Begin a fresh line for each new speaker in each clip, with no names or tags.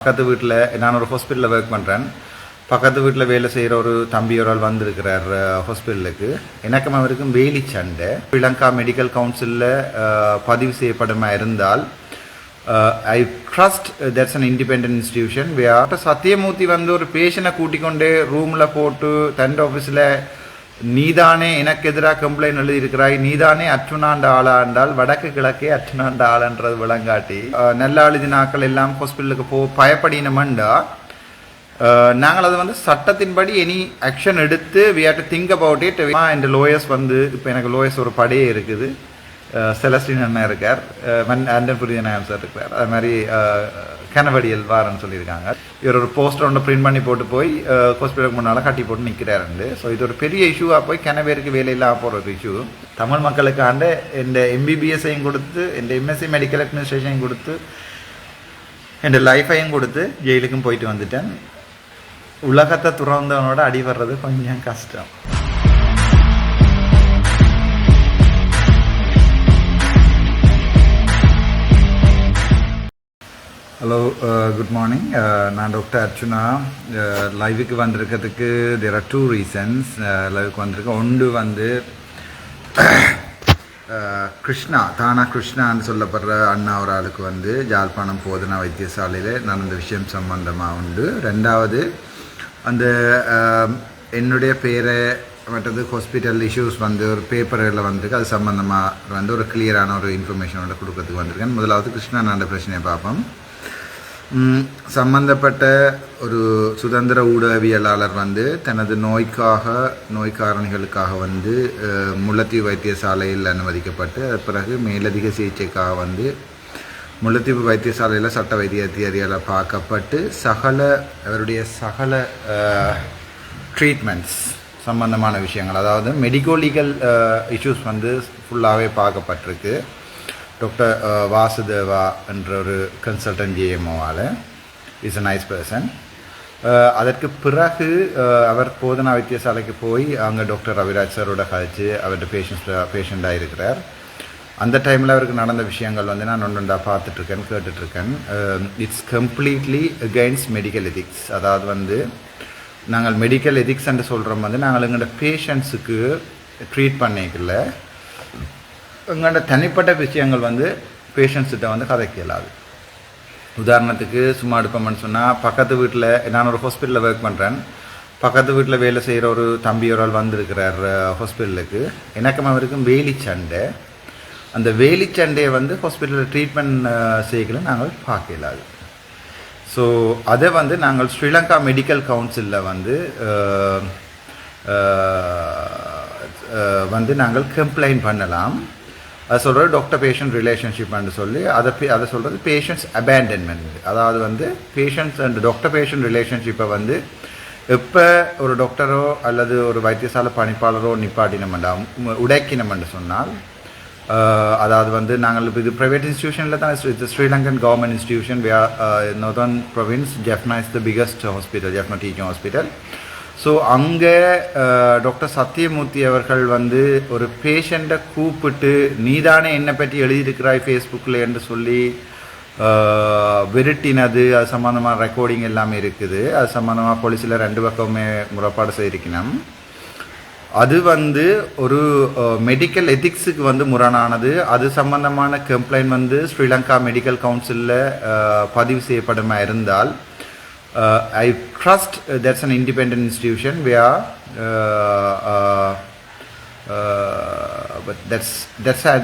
பக்கத்து வீட்டில் நான் ஒரு ஹாஸ்பிட்டலில் ஒர்க் பண்ணுறேன். பக்கத்து வீட்டில் வேலை செய்கிற ஒரு தம்பி ஒரு ஆள் வந்திருக்கிறார் ஹாஸ்பிட்டலுக்கு. எனக்கும் அவருக்கும் வேலி சண்டை. ஸ்ரீலங்கா மெடிக்கல் கவுன்சிலில் பதிவு செய்யப்படமாக இருந்தால் I trust that's an independent institution. Doctor Sathiyamoorthy வந்து ஒரு பேஷண்ட்டை கூட்டிக்கொண்டு ரூமில் போட்டு தன் ஆஃபீஸில் நீதானே எனக்கு எதிராக கம்ப்ளைண்ட் எழுதியிருக்கிறாய், நீதானே அற்றுனாண்ட ஆளாண்டால் வடக்கு கிழக்கே அற்றுனாண்ட ஆளான்றது விளங்காட்டி நல்ல எழுதினாக்கள் எல்லாம் ஹாஸ்பிட்டலுக்கு பயப்படினமெண்டா நாங்கள் அதை வந்து சட்டத்தின்படி எனி ஆக்ஷன் எடுத்து we have to think about it. இந்த லோயர்ஸ் வந்து இப்போ எனக்கு லோயர்ஸ் ஒரு படையே இருக்குது. செலஸ்டின் அண்ணா இருக்கார், அண்டன்புரிய நாயம் சார் இருக்கார், அது மாதிரி கனவடியல் வாரன்னு சொல்லியிருக்காங்க. இவர் ஒரு போஸ்டர் ஒன்று பிரிண்ட் பண்ணி போட்டு போய் ஹாஸ்பிட்டலுக்கு முன்னால் கட்டி போட்டு நிற்கிறாருண்டு. ஸோ இது ஒரு பெரிய இஷ்யூவாக போய் கனவேருக்கு வேலையில்லாமல் போகிற ஒரு இஷ்யூ. தமிழ் மக்களுக்காண்ட இந்த எம்பிபிஎஸ்ஸையும் கொடுத்து இந்த எம்எஸ்சி மெடிக்கல் அட்மினிஸ்ட்ரேஷனையும் கொடுத்து இந்த லைஃபையும் கொடுத்து ஜெயிலுக்கும் போயிட்டு வந்துட்டேன். உலகத்தை துறந்தவனோட அடி வர்றது கொஞ்சம் கஷ்டம். Hello, good morning. நான் டாக்டர் அர்ச்சுனா. லைவுக்கு வந்திருக்கிறதுக்கு தேர் ஆர் 2 ரீசன்ஸ் லைவுக்கு வந்திருக்கேன். ஒன்று வந்து கிருஷ்ணா தானா கிருஷ்ணான்னு சொல்லப்படுற அண்ணா ஒரு ஆளுக்கு வந்து ஜாழ்ப்பாணம் போதனா வைத்தியசாலையில் நடந்த விஷயம் சம்பந்தமாக உண்டு. ரெண்டாவது அந்த என்னுடைய பேரை மற்றது ஹாஸ்பிட்டல் இஷ்யூஸ் வந்து ஒரு பேப்பரில் வந்திருக்கு. அது சம்மந்தமாக வந்து ஒரு கிளியரான ஒரு இன்ஃபர்மேஷனோட கொடுக்கறதுக்கு வந்திருக்கேன். முதலாவது கிருஷ்ணா நான் அந்த பிரச்சனையை பார்ப்போம். சம்பந்தப்பட்ட ஒரு சுதந்திர ஊடகவியலாளர் வந்து தனது நோய் காரணிகளுக்காக வந்து முல்லைத்தீவு வைத்தியசாலையில் அனுமதிக்கப்பட்டு அது பிறகு மேலதிக சிகிச்சைக்காக வந்து முல்லைத்தீவு வைத்தியசாலையில் சட்ட வைத்திய அதிகாரியால் பார்க்கப்பட்டு அவருடைய சகல ட்ரீட்மெண்ட்ஸ் சம்பந்தமான விஷயங்கள், அதாவது மெடிக்கோ லீகல் இஷ்யூஸ் வந்து ஃபுல்லாகவே பார்க்கப்பட்டிருக்கு. டாக்டர் வாசுதேவா என்ற ஒரு கன்சல்டன்ட் ஜிஎம்ஓவால் இஸ் அ நைஸ் பர்சன். அதற்கு பிறகு அவர் போதனா வைத்தியசாலைக்கு போய் அங்கே டாக்டர் ரவிராஜ் சாரோட கழிச்சு அவர்கிட்ட பேஷண்ட்டாக இருக்கிறார். அந்த டைமில் அவருக்கு நடந்த விஷயங்கள் வந்து நான் ஒன்றுண்டா பார்த்துட்ருக்கேன், கேட்டுட்ருக்கேன். It's completely against medical ethics. அதாவது வந்து நாங்கள் மெடிக்கல் எதிக்ஸ் என்று சொல்கிறோம் வந்து நாங்கள் எங்களோட பேஷண்ட்ஸுக்கு ட்ரீட் பண்ணிக்கல, எங்களோட தனிப்பட்ட விஷயங்கள் வந்து பேஷண்ட்ஸ்கிட்ட வந்து கதைக்க இயலாது. உதாரணத்துக்கு சும்மா எடுப்போம்னு சொன்னால், பக்கத்து வீட்டில் நான் ஒரு ஹாஸ்பிட்டலில் ஒர்க் பண்ணுறேன். பக்கத்து வீட்டில் வேலை செய்கிற ஒரு தம்பி ஒரு ஆள் வந்திருக்கிறார் ஹாஸ்பிட்டலுக்கு. எனக்கும் அவருக்கும் வேலி சண்டை. அந்த வேலி சண்டையை வந்து ஹாஸ்பிட்டலில் ட்ரீட்மெண்ட் செய்யல நாங்கள் பார்க்க இயலாது. ஸோ அதை வந்து நாங்கள் ஸ்ரீலங்கா மெடிக்கல் கவுன்சிலில் வந்து நாங்கள் கம்ப்ளைண்ட் பண்ணலாம். அது சொல்கிறது டாக்டர் பேஷண்ட் ரிலேஷன்ஷிப்னு சொல்லி அதை சொல்கிறது பேஷண்ட்ஸ் அபேண்டன்மெண்ட். அதாவது வந்து பேஷண்ட்ஸ் அண்ட் டாக்டர் பேஷண்ட் ரிலேஷன்ஷிப்பை வந்து எப்போ ஒரு டாக்டரோ அல்லது ஒரு வைத்தியசாலை பணிப்பாளரோ நிப்பாட்டினமெண்டா உடைக்கினமென்று சொன்னால், அதாவது வந்து நாங்கள் இப்போ இது ப்ரைவேட் இன்ஸ்டிடியூஷனில் தான், Sri Lankan government institution. Northern province Jaffna is the biggest hospital, Jaffna teaching hospital. So அங்கே டாக்டர் சத்தியமூர்த்தி அவர்கள் வந்து ஒரு பேஷண்ட்டை கூப்பிட்டு நீதானே என்னை பற்றி எழுதியிருக்கிறாய் ஃபேஸ்புக்கில் என்று சொல்லி விரட்டினது, அது சம்மந்தமாக ரெக்கார்டிங் எல்லாமே இருக்குது. அது சம்மந்தமாக போலீஸில் 2 பக்கமே முறைப்பாடு செய்திருக்கணும். அது வந்து ஒரு மெடிக்கல் எத்திக்ஸுக்கு வந்து முரணானது. அது சம்பந்தமான கம்ப்ளைண்ட் வந்து ஸ்ரீலங்கா மெடிக்கல் கவுன்சிலில் பதிவு செய்யப்படமாக இருந்தால் I trust that's an independent institution but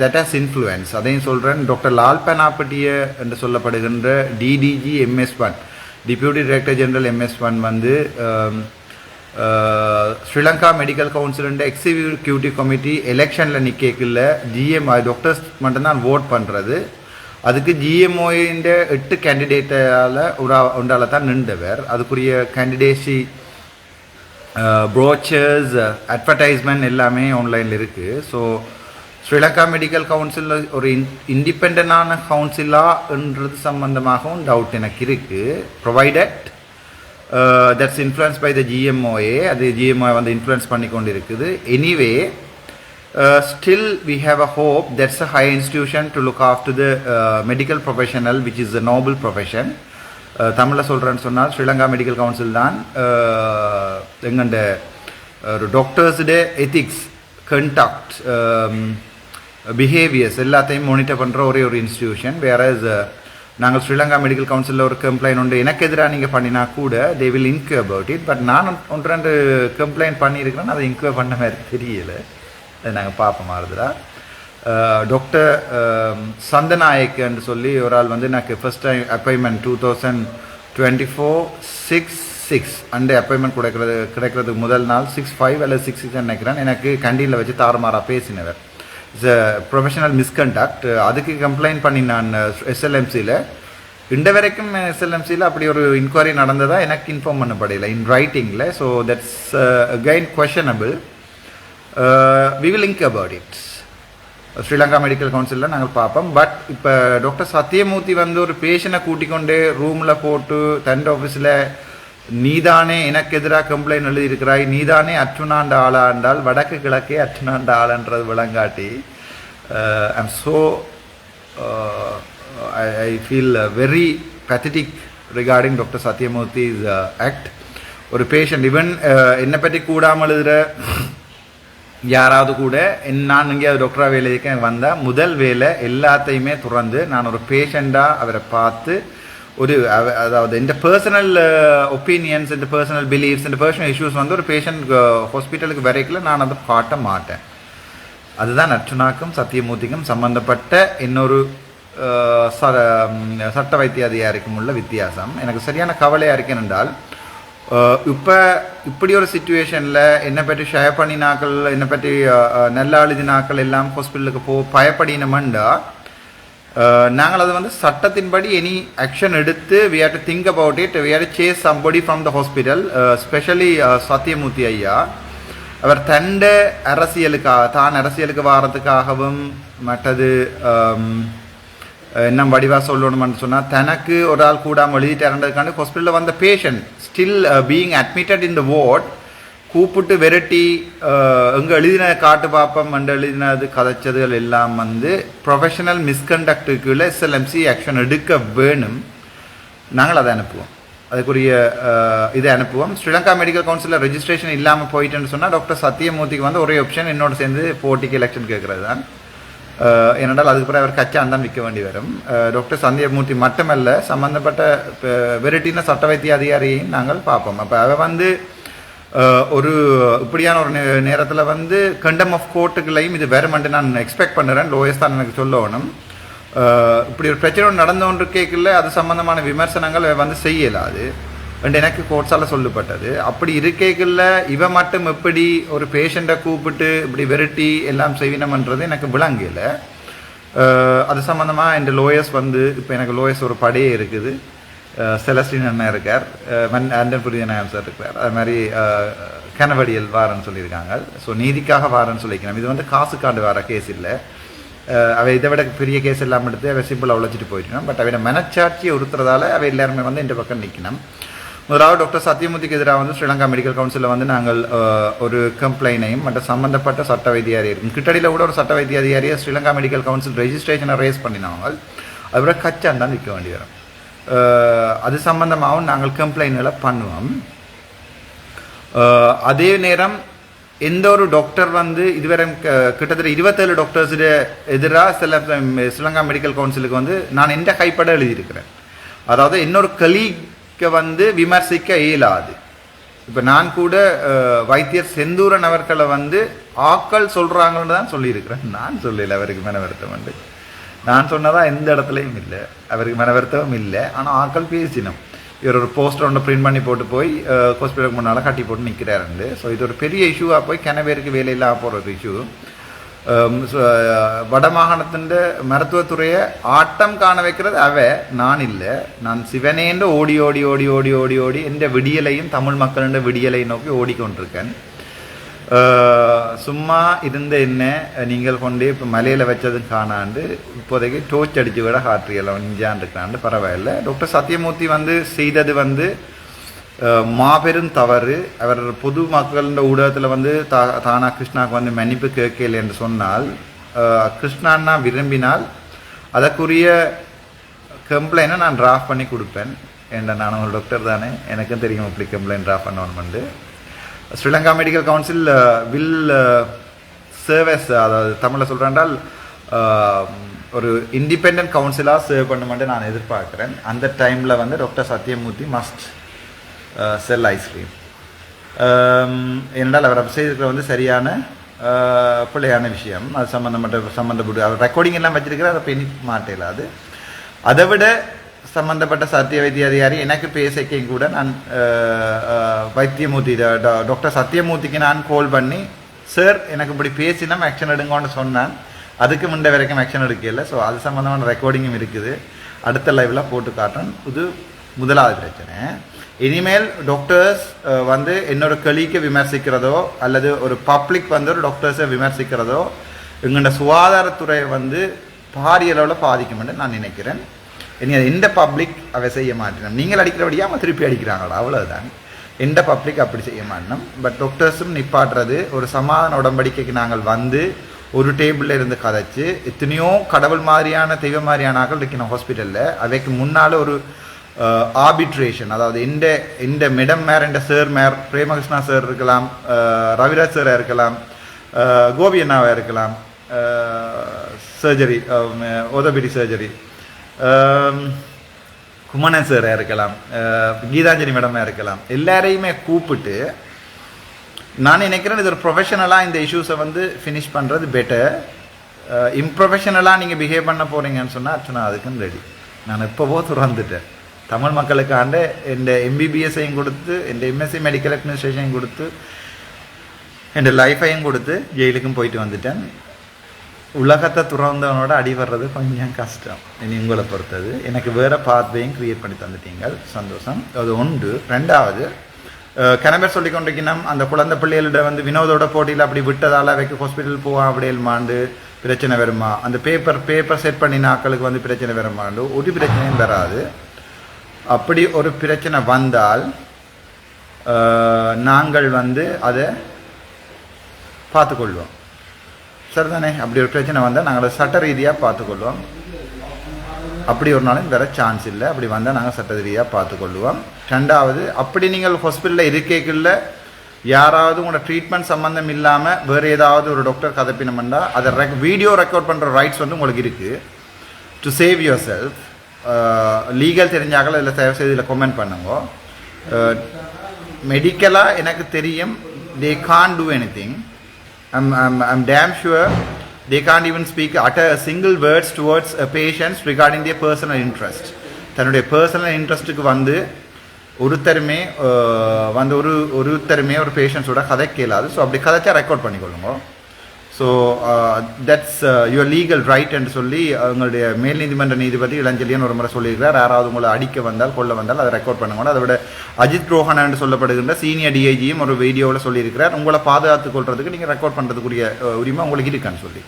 that has influence. அதையும் சொல்கிறேன். டாக்டர் லால் பெனாப்பட்டிய என்று சொல்லப்படுகின்ற DDG MS1 deputy director general MS1 வந்து ஸ்ரீலங்கா மெடிக்கல் கவுன்சிலுன்ற எக்ஸிக்யூட்டிவ் கமிட்டி எலெக்ஷனில் நிற்கல ஜிஎம்ஐ டாக்டர்ஸ் மட்டும்தான் ஓட் பண்ணுறது. அதுக்கு ஜிஎம்ஓன்ற 8 கேண்டிடேட்டால் ஒன்றால் தான் நின்றவர். அதுக்குரிய கேண்டிடேட்ஸி ப்ரோச்சர்ஸ் அட்வர்டைஸ்மெண்ட் எல்லாமே ஆன்லைனில் இருக்குது. ஸோ ஸ்ரீலங்கா மெடிக்கல் கவுன்சிலில் ஒரு இண்டிபெண்டான கவுன்சிலான்றது சம்பந்தமாகவும் டவுட் எனக்கு இருக்குது. Provided that's influence by the GMOA. அது ஜிஎம்ஓ வந்து இன்ஃப்ளூயன்ஸ் பண்ணி கொண்டு இருக்குது. Anyway still we have a hope. That's a high institution to look after the medical professional, which is a noble profession. தமிழில் சொல்கிறேன்னு சொன்னால் ஸ்ரீலங்கா மெடிக்கல் கவுன்சில் தான் எங்கண்ட ஒரு டாக்டர்ஸுடைய எத்திக்ஸ் கண்டாக்ட் பிஹேவியர்ஸ் எல்லாத்தையும் மானிட்டர் பண்ணுற ஒரே ஒரு இன்ஸ்டிடியூஷன். வேற நாங்கள் ஸ்ரீலங்கா மெடிக்கல் கவுன்சிலில் ஒரு கம்ப்ளைண்ட் உண்டு எனக்கு எதிராக நீங்கள் பண்ணினா கூட they will incur about it. But நான் 1-2 கம்ப்ளைண்ட் பண்ணியிருக்கிறேன், அதை இன்க்யூர் பண்ண மாதிரி தெரியல. அதை நாங்கள் பார்ப்போம் மாறுதுடா. டாக்டர் சந்தநாயக்ன்னு சொல்லி ஒரு ஆள் வந்து எனக்கு ஃபர்ஸ்ட் டைம் அப்பாயின்மெண்ட் 2024/6/6 அந்த அப்பாயின்மெண்ட் கிடைக்கிறதுக்கு முதல் நாள் 6/5 அல்லது 6/6 நினைக்கிறேன் எனக்கு கண்டீனில் வச்சு தாறுமாறாக பேசினவர். It's a professional misconduct. அதுக்கு கம்ப்ளைண்ட் பண்ணி நான் எஸ்எல்எம்சியில் இந்த வரைக்கும் எஸ்எல்எம்சியில் அப்படி ஒரு இன்கொயரி நடந்ததா எனக்கு இன்ஃபார்ம் பண்ணப்படையில இன் ரைட்டிங்கில். So that's again questionable. We will think about it. Sri Lanka medical கவுன்சிலில் நாங்கள் பார்ப்போம். பட் இப்போ டாக்டர் சத்தியமூர்த்தி வந்து ஒரு பேஷண்ட்டை கூட்டிக்கொண்டு ரூமில் போட்டு தன் ஆஃபீஸில் நீதானே எனக்கு எதிராக கம்ப்ளைண்ட் எழுதியிருக்கிறாய், நீதானே அர்ச்சுனாண்ட ஆளாண்டால் வடக்கு கிழக்கே அர்ச்சுனாண்ட ஆளான்றது விளங்காட்டி I'm so I feel very pathetic regarding doctor Sathyamurthy's act. ஒரு பேஷண்ட் ஈவன் என்னை பற்றி கூடாமல் எழுதுகிற யாராவது கூட நான் எங்கேயாவது டாக்டராக வேலைக்கு வந்தால் முதல் வேலை எல்லாத்தையுமே துறந்து நான் ஒரு பேஷண்ட்டாக அவரை பார்த்து ஒரு அதாவது இந்த பர்சனல் ஒப்பீனியன்ஸ், இந்த பர்சனல் பிலீஃப்ஸ், இந்த பர்சனல் இஷ்யூஸ் வந்து ஒரு பேஷண்ட் ஹாஸ்பிட்டலுக்கு வரைக்கல நான் அதை காட்ட மாட்டேன். அதுதான் அர்ச்சுனாக்கும் சத்தியமூர்த்திக்கும் சம்பந்தப்பட்ட இன்னொரு சட்ட வைத்திய அதிகாரிக்கும் உள்ள வித்தியாசம். எனக்கு சரியான கவலையாக இருக்கேன் என்றால் இப்போ இப்படி ஒரு சிச்சுவேஷனில் என்னை பற்றி ஷேர் பண்ணினாக்கள், என்னை பற்றி நல்லா எழுதினாக்கள் எல்லாம் ஹாஸ்பிட்டலுக்கு பயப்படினமெண்டா நாங்கள் அதை வந்து சட்டத்தின்படி எனி ஆக்ஷன் எடுத்து we have to think about it, we have to chase somebody from the hospital, especially Sathyamoorthy ஐயா. அவர் தண்ட தான் அரசியலுக்கு வாரத்துக்காகவும் மற்றது என்ன வடிவாக சொல்லணும்னு சொன்னால் தனக்கு ஒரு ஆள் கூடாமல் எழுதிட்டாருன்றதுக்காண்டி ஹாஸ்பிட்டலில் வந்த பேஷண்ட் ஸ்டில் பீயிங் அட்மிட்டட் இன் த வார்ட் கூப்பிட்டு வெரைட்டி எங்கே எழுதின காட்டு பாப்பம் அண்டு எழுதினது கதைச்சதுகள் எல்லாம் வந்து ப்ரொஃபஷனல் மிஸ்கண்டக்டுக்குள்ள எஸ்எல்எம்சி ஆக்ஷன் எடுக்க வேணும். நாங்கள் அதை அனுப்புவோம், அதுக்குரிய இதை அனுப்புவோம். ஸ்ரீலங்கா மெடிக்கல் கவுன்சிலில் ரெஜிஸ்ட்ரேஷன் இல்லாமல் போயிட்டுன்னு சொன்னால் டாக்டர் சத்யமூர்த்திக்கு வந்து ஒரே ஆப்ஷன் என்னோட சேர்ந்து போட்டிக்கு எலெக்ஷன் கேட்குறது தான். ஏனென்றால் அதுக்கப்புறம் அவர் கச்சான் விற்க வேண்டி வரும். டாக்டர் சத்யமூர்த்தி மட்டுமல்ல, சம்பந்தப்பட்ட வெரைட்டின சட்ட வைத்திய அதிகாரியையும் நாங்கள் பார்ப்போம். அப்போ அவ வந்து ஒரு இப்படியான ஒரு நேரத்தில் வந்து கண்டம் ஆஃப் கோர்ட்டுகளையும் இது வேறுமென்று நான் எக்ஸ்பெக்ட் பண்ணுறேன். லோயஸ்ட் தான் எனக்கு சொல்லணும். இப்படி ஒரு பிரச்சனை நடந்தோன்று கேட்கல அது சம்பந்தமான விமர்சனங்கள் வந்து செய்யலாது என்று எனக்கு கோர்ட்ஸால் சொல்லப்பட்டது. அப்படி இருக்கேக்கல்ல இவ மட்டும் எப்படி ஒரு பேஷண்ட்டை கூப்பிட்டு இப்படி வெரைட்டி எல்லாம் செய்வினம்ன்றது எனக்கு விளங்கல. அது சம்மந்தமாக இந்த லோயர்ஸ் வந்து இப்போ எனக்கு லோயர்ஸ் ஒரு படையே இருக்குது. செலஸ்டின் அண்ணன் இருக்கார், அண்டன் புரியன் சார் இருக்கார், அது மாதிரி கனவடியல் வாரன்னு சொல்லியிருக்காங்க. ஸோ நீதிக்காக வாரன்னு சொல்லிக்கணும். இது வந்து காசுக்காண்டு வார கேஸ் இல்லை. அவை இதை விட பெரிய கேஸ் எல்லாம் எடுத்து அவை சிம்பிளாக உழைச்சிட்டு போயிட்டோம். பட் அவையோட மனச்சாட்சியை உறுத்துறதால அவை எல்லாருமே வந்து இந்த பக்கம் நிற்கணும். முதலாவது டாக்டர் சத்யமூர்த்திக்கு எதிராக வந்து ஸ்ரீலங்கா மெடிக்கல் கவுன்சிலில் வந்து நாங்கள் ஒரு கம்ப்ளைண்டையும் மற்ற சம்பந்தப்பட்ட சட்ட வைத்தியாரி இருக்கும். கிட்டடியில் கூட ஒரு சட்ட வைத்திய அதிகாரியை ஸ்ரீலங்கா மெடிக்கல் கவுன்சில் ரெஜிஸ்ட்ரேஷனை ரேஸ் பண்ணினவங்க அதுபோல் கச்சான் தான் நிற்க வேண்டி வரும். அது சம்பந்தமாகவும் நாங்கள் கம்ப்ளைண்ட்களை பண்ணுவோம். அதே நேரம் எந்த ஒரு டாக்டர் வந்து இதுவரை கிட்டத்தட்ட 27 டாக்டர்ஸுடைய எதிராக ஸ்ரீலங்கா மெடிக்கல் கவுன்சிலுக்கு வந்து நான் எந்த கைப்பட எழுதியிருக்கிறேன். அதாவது இன்னொரு கலீக்கை வந்து விமர்சிக்க இயலாது. இப்போ நான் கூட வைத்தியர் செந்தூரன் அவர்களை வந்து ஆக்கள் சொல்கிறாங்கன்னு தான் சொல்லியிருக்கிறேன். நான் சொல்லல அவருக்கு மன வருத்தம் வந்து நான் சொன்னதான் எந்த இடத்துலையும் இல்லை, அவருக்கு மன வருத்தமும் இல்லை. ஆனால் ஆக்கள் பேசினோம். இவர் ஒரு போஸ்டர் ஒன்று பிரிண்ட் பண்ணி போட்டு போய் ஹாஸ்பிட்டலுக்கு முன்னால் கட்டி போட்டு நிற்கிறாருண்டு. ஸோ இது ஒரு பெரிய இஷ்யூவாக போய் பேருக்கு வேலையில்லாம போகிற ஒரு இஷ்யூ. வடமாகாணத்தின் மருத்துவத்துறையை ஆட்டம் காண வைக்கிறது நான் இல்லை. நான் சிவனேன்ற ஓடி ஓடி ஓடி ஓடி ஓடி ஓடி எந்த விடியலையும் தமிழ் மக்களின் விடியலை நோக்கி ஓடிக்கொண்டிருக்கேன். சும்மா இருந்த என்ன நீங்கள் கொண்டு இப்போ மலையில் வச்சது காணாண்டு இப்போதைக்கு டோர்ச் அடித்து விட காற்றியெல்லாம் நிஞ்சான் இருக்கிறாண்டு பரவாயில்லை. டாக்டர் சத்யமூர்த்தி வந்து செய்தது வந்து மாபெரும் தவறு. அவர் பொது மக்களின் ஊடகத்தில் வந்து தானா கிருஷ்ணாவுக்கு வந்து மன்னிப்பு கேட்கல என்று சொன்னால் கிருஷ்ணான்னா விரும்பினால் அதற்குரிய கம்ப்ளைண்ட்டை நான் டிராஃப்ட் பண்ணி கொடுப்பேன். ஏன்னா நான் ஒரு டாக்டர் தானே, எனக்கும் தெரியும் அப்படி கம்ப்ளைண்ட் ட்ராஃப் பண்ணணும்னு. Sri Lanka medical council will service, அதாவது தமிழில் சொல்கிறேன்டால் ஒரு இண்டிபெண்ட் கவுன்சிலாக சர்வ் பண்ணுமென்று நான் எதிர்பார்க்குறேன். அந்த டைமில் வந்து டாக்டர் சத்யமூர்த்தி மஸ்ட் செல் ஐஸ்கிரீம். ஏனென்றால் அவர் செய்திருக்கிற வந்து சரியான பிள்ளையான விஷயம். அது சம்மந்தப்பட்டு அவர் ரெக்கார்டிங் எல்லாம் வச்சிருக்கிற அதை பெணி மாட்டேல. அதை விட சம்மந்தப்பட்ட சத்திய வைத்திய அதிகாரி எனக்கு பேசக்கையும் கூட நான் வைத்தியமூர்த்தி டாக்டர் சத்யமூர்த்திக்கு நான் கால் பண்ணி, சார் எனக்கு இப்படி பேசினா ஆக்ஷன் எடுங்கன்னு சொன்னான். அதுக்கு முன்ன வரைக்கும் ஆக்ஷன் எடுக்கல. ஸோ அது சம்மந்தமான ரெக்கார்டிங்கும் இருக்குது, அடுத்த லைவில் போட்டு காட்டுறேன். இது முதலாவது பிரச்சனை. இனிமேல் டாக்டர்ஸ் வந்து என்னோட கலீக்கை விமர்சிக்கிறதோ அல்லது ஒரு பப்ளிக் வந்து ஒரு டாக்டர்ஸை விமர்சிக்கிறதோ எங்களோட சுகாதாரத்துறையை வந்து பாரிய அளவில் பாதிக்கும்னு நான் நினைக்கிறேன். இனி எந்த பப்ளிக் அவை செய்ய மாட்டேன். நீங்கள் அடிக்கிறபடியாக அவன் திருப்பி அடிக்கிறாங்களா, அவ்வளோதான். எந்த பப்ளிக் அப்படி செய்ய மாட்டோம். பட் டாக்டர்ஸும் நிப்பாட்டுறது, ஒரு சமாதான உடன்படிக்கைக்கு நாங்கள் வந்து ஒரு டேபிளில் இருந்து கதைச்சு, எத்தனையோ கடவுள் மாதிரியான தெய்வ மாதிரியான ஆக்கள் இருக்கணும் ஹாஸ்பிட்டலில். அவைக்கு முன்னால் ஒரு ஆர்பிட்ரேஷன், அதாவது இந்த மேடம் மேர், இந்த சார் மேர், பிரேமகிருஷ்ணா சார் இருக்கலாம், ரவிராஜ் சாராக இருக்கலாம், கோபி அண்ணாவாக இருக்கலாம், சர்ஜரி ஓதோபெடி சர்ஜரி குமணன் சாராக இருக்கலாம், கீதாஞ்சலி மேடமாக இருக்கலாம், எல்லாரையுமே கூப்பிட்டு நான் நினைக்கிறேன் இது ஒரு ப்ரொஃபஷனலாக இந்த இஷ்யூஸை வந்து ஃபினிஷ் பண்ணுறது பெட்டர். இம்ப்ரொஃபஷனலாக நீங்கள் பிஹேவ் பண்ண போகிறீங்கன்னு சொன்னால் அர்ச்சனா அதுக்குன்னு ரெடி. நான் எப்போவோ துறந்துட்டேன். தமிழ் மக்களுக்காண்ட என் எம்பிபிஎஸ்ஸையும் கொடுத்து, என் எம்எஸ்சி மெடிக்கல் அட்மினிஸ்ட்ரேஷனையும் கொடுத்து, என் லைஃபையும் கொடுத்து ஜெயிலுக்கும் போயிட்டு வந்துட்டேன். உலகத்தை துறந்தவனோட அடி வர்றது கொஞ்சம் கஷ்டம். இனி உங்களை பொறுத்தது. எனக்கு வேறு பாத்வேயும் க்ரியேட் பண்ணி தந்துட்டீங்க, சந்தோஷம். அது ஒன்று. ரெண்டாவது, கிணம்பர் சொல்லி கொண்டிருக்கணும் அந்த குழந்தை பிள்ளைகளிட வந்து வினோதோட போட்டியில் அப்படி விட்டதால் அவைக்கு ஹாஸ்பிட்டல் போவான் அப்படியே மாண்டு பிரச்சனை வருமா, அந்த பேப்பர் செட் பண்ணின ஆக்களுக்கு வந்து பிரச்சனை வருமாண்டு. ஒரு பிரச்சனையும் வராது. அப்படி ஒரு பிரச்சனை வந்தால் நாங்கள் வந்து அதை பார்த்துக்கொள்வோம், சரிதானே? அப்படி ஒரு பிரச்சனை வந்தால் நாங்கள் அதை சட்ட ரீதியாக பார்த்துக்கொள்வோம். அப்படி ஒரு நாளும் வேற சான்ஸ் இல்லை. அப்படி வந்தால் நாங்கள் சட்ட ரீதியாக பார்த்துக்கொள்வோம். ரெண்டாவது, அப்படி நீங்கள் ஹாஸ்பிட்டலில் இருக்கைக்குள்ள யாராவது உங்களோட ட்ரீட்மெண்ட் சம்மந்தம் இல்லாமல் வேறு ஏதாவது ஒரு டாக்டர் கதப்பினமெண்டா அதை வீடியோ ரெக்கார்ட் பண்ணுற ரைட்ஸ் வந்து உங்களுக்கு இருக்குது. To save yourself. Legal தெரிஞ்சாக்கள் இதில் தயவு செய்து இதில் கமெண்ட் பண்ணுங்க. மெடிக்கலாக எனக்கு தெரியும் they can't do anything. I'm damn sure they can't even utter a single words towards a patient regarding their personal interest. தன்னுடைய பர்சனல் இன்ட்ரெஸ்ட்டுக்கு வந்து ஒருத்தருமே ஒரு பேஷண்ட்ஸோட கதை கேளாது. ஸோ அப்படி கதைச்சா ரெக்கார்ட் பண்ணிக்கொள்ளுங்க. So that's your legal right என்று சொல்லி அவங்களுடைய மேல் நீதிமன்ற நீதிபதி இளஞ்செழியன் ஒரு முறை சொல்லியிருக்கிறார். யாராவது உங்களை அடிக்க வந்தால் கொள்ள வந்தால் அதை ரெக்கார்ட் பண்ணுங்க. அதை விட அஜித் ரோஹனா என்று சொல்லப்படுகின்ற சீனியர் டிஐஜியும் ஒரு வீடியோவில் சொல்லியிருக்கிறார், உங்களை பாதுகாத்துக் கொள்றதுக்கு நீங்கள் ரெக்கார்ட் பண்ணுறதுக்குரிய உரிமை உங்களுக்கு இருக்கான்னு சொல்லி.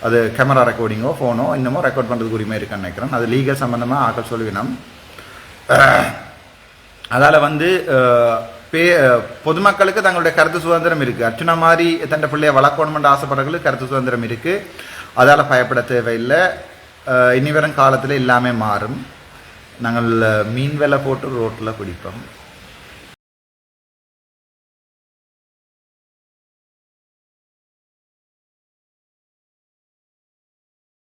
அது கேமரா ரெக்கார்டிங்கோ ஃபோனோ இன்னமும் ரெக்கார்ட் பண்ணுறதுக்கு உரிமை இருக்கான்னு நினைக்கிறேன். அது லீகல் சம்மந்தமாக ஆக்கள் சொல்லுவினோம். அதால் வந்து பொதுமக்களுக்கு தங்களுடைய கருத்து சுதந்திரம் இருக்குது. அர்ச்சனா மாதிரி தன்னை பிள்ளைய வளர்க்கணுமென்று ஆசைப்படுறவங்களுக்கு கருத்து சுதந்திரம் இருக்குது. அதால் பயப்பட தேவையில்லை. இனி வரும் காலத்தில் எல்லாமே மாறும். நாங்கள் மீன் வேலை போட்டு ரோட்டில் பிடிப்போம்.